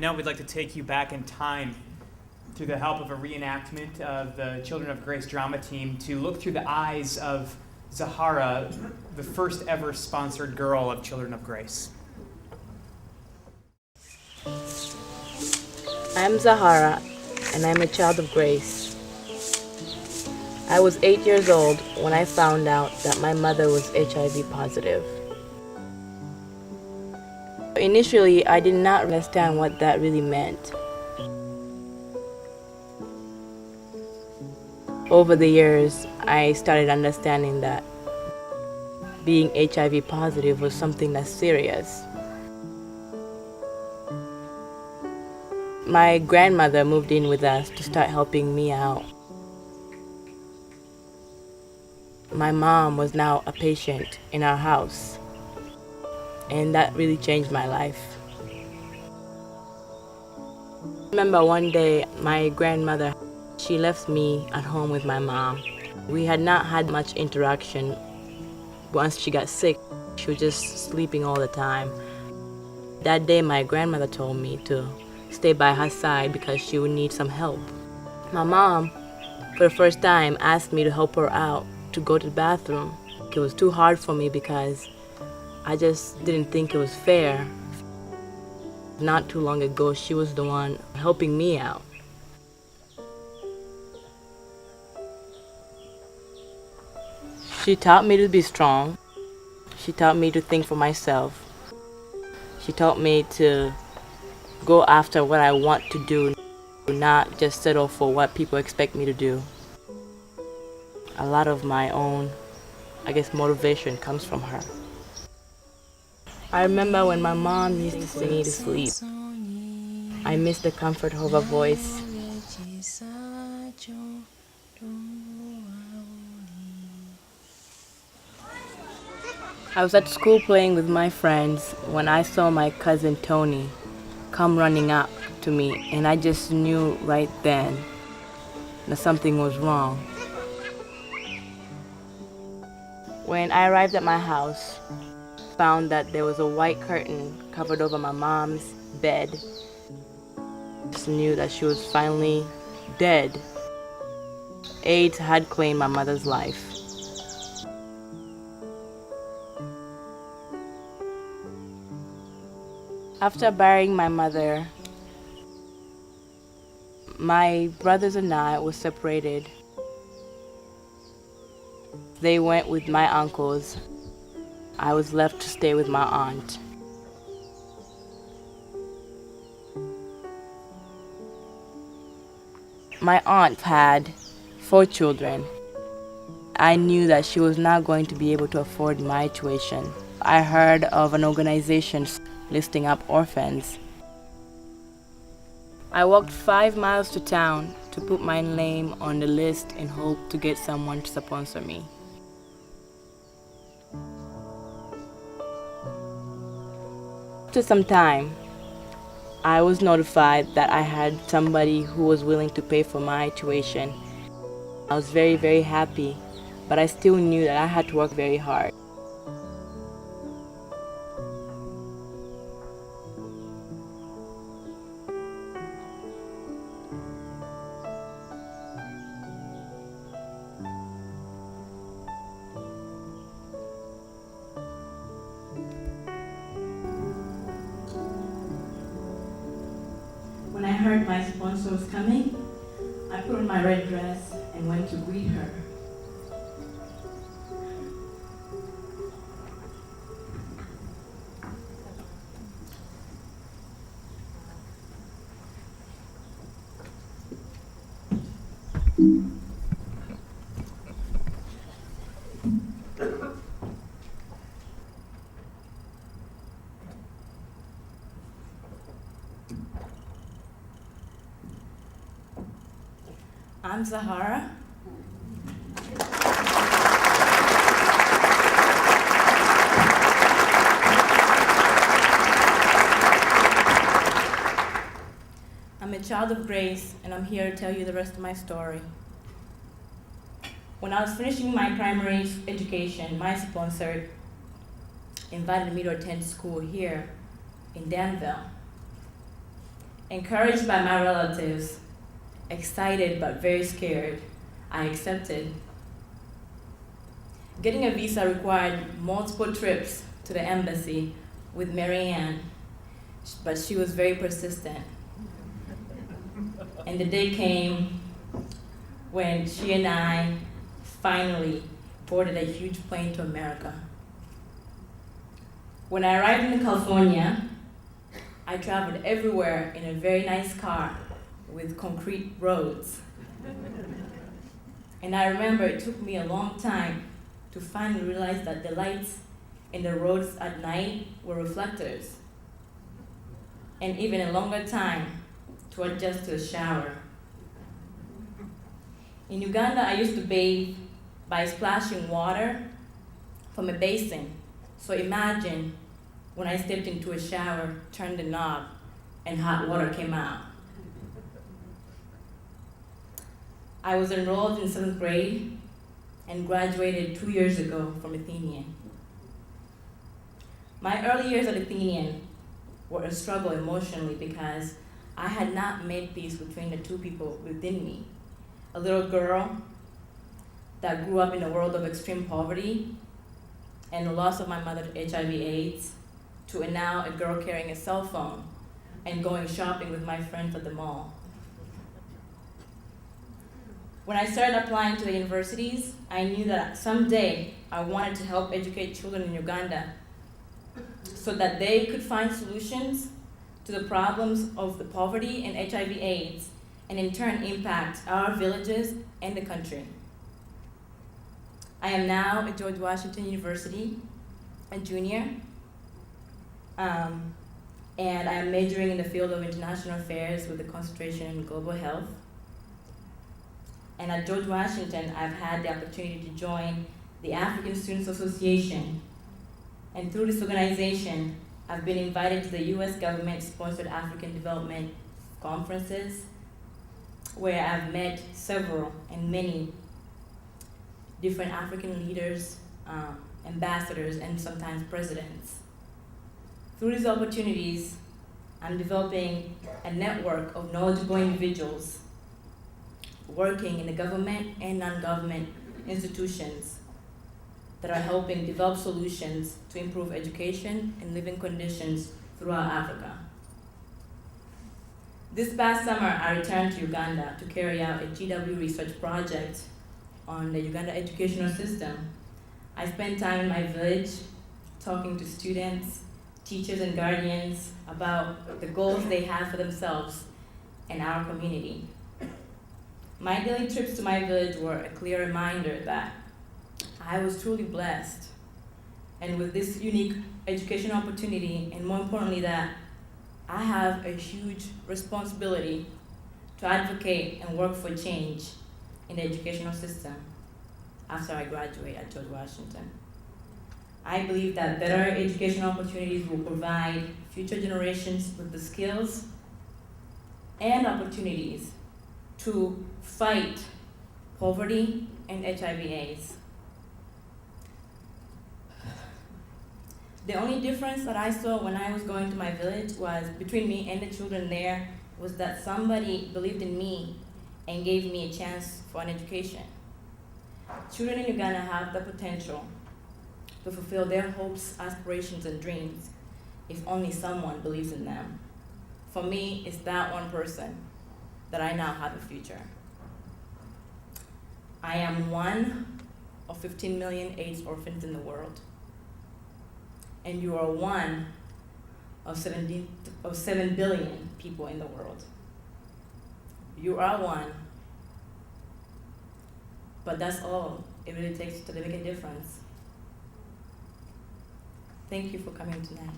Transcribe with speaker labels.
Speaker 1: And now we'd like to take you back in time through the help of a reenactment of the Children of Grace drama team to look through the eyes of Zahara, the first ever sponsored girl of Children of Grace.
Speaker 2: I'm Zahara, and I'm a child of grace. I was 8 years old when I found out that my mother was HIV positive. Initially, I did not understand what that really meant. Over the years, I started understanding that being HIV positive was something that's serious. My grandmother moved in with us to start helping me out. My mom was now a patient in our house, and that really changed my life. I remember one day my grandmother, she left me at home with my mom. We had not had much interaction. Once she got sick, she was just sleeping all the time. That day my grandmother told me to stay by her side because she would need some help. My mom, for the first time, asked me to help her out to go to the bathroom. It was too hard for me because I just didn't think it was fair. Not too long ago, she was the one helping me out. She taught me to be strong. She taught me to think for myself. She taught me to go after what I want to do, not just settle for what people expect me to do. A lot of my own, motivation comes from her. I remember when my mom used to sing me to sleep. I miss the comfort of her voice. I was at school playing with my friends when I saw my cousin Tony come running up to me, and I just knew right then that something was wrong. When I arrived at my house, found that there was a white curtain covered over my mom's bed. Just knew that she was finally dead. AIDS had claimed my mother's life. After burying my mother, my brothers and I were separated. They went with my uncles. I was left to stay with my aunt. My aunt had 4 children. I knew that she was not going to be able to afford my tuition. I heard of an organization listing up orphans. I walked 5 miles to town to put my name on the list in hope to get someone to sponsor me. After some time, I was notified that I had somebody who was willing to pay for my tuition. I was very, very happy, but I still knew that I had to work very hard. When I heard my sponsor was coming, I put on my red dress and went to greet her. I'm Zahara. I'm a child of grace, and I'm here to tell you the rest of my story. When I was finishing my primary education, my sponsor invited me to attend school here in Danville. Encouraged by my relatives, excited but very scared, I accepted. Getting a visa required multiple trips to the embassy with Marianne, but she was very persistent. And the day came when she and I finally boarded a huge plane to America. When I arrived in California, I traveled everywhere in a very nice car with concrete roads. And I remember it took me a long time to finally realize that the lights in the roads at night were reflectors, and even a longer time to adjust to a shower. In Uganda, I used to bathe by splashing water from a basin. So imagine when I stepped into a shower, turned the knob, and hot water came out. I was enrolled in 7th grade and graduated 2 years ago from Athenian. My early years at Athenian were a struggle emotionally because I had not made peace between the two people within me. A little girl that grew up in a world of extreme poverty and the loss of my mother to HIV AIDS, to now a girl carrying a cell phone and going shopping with my friends at the mall. When I started applying to the universities, I knew that someday I wanted to help educate children in Uganda so that they could find solutions to the problems of the poverty and HIV AIDS, and in turn impact our villages and the country. I am now at George Washington University, a junior, and I am majoring in the field of international affairs with a concentration in global health. And at George Washington, I've had the opportunity to join the African Students Association. And through this organization, I've been invited to the US government-sponsored African development conferences, where I've met several and many different African leaders, ambassadors, and sometimes presidents. Through these opportunities, I'm developing a network of knowledgeable individuals working in the government and non-government institutions that are helping develop solutions to improve education and living conditions throughout Africa. This past summer, I returned to Uganda to carry out a GW research project on the Uganda educational system. I spent time in my village talking to students, teachers, and guardians about the goals they have for themselves and our community. My daily trips to my village were a clear reminder that I was truly blessed, and with this unique education opportunity, and more importantly that I have a huge responsibility to advocate and work for change in the educational system after I graduate at George Washington. I believe that better educational opportunities will provide future generations with the skills and opportunities to fight poverty and HIV AIDS. The only difference that I saw when I was going to my village was between me and the children there was that somebody believed in me and gave me a chance for an education. Children in Uganda have the potential to fulfill their hopes, aspirations, and dreams if only someone believes in them. For me, it's that one person that I now have a future. I am one of 15 million AIDS orphans in the world. And you are one of 7 billion people in the world. You are one, but that's all it really takes to make a difference. Thank you for coming tonight.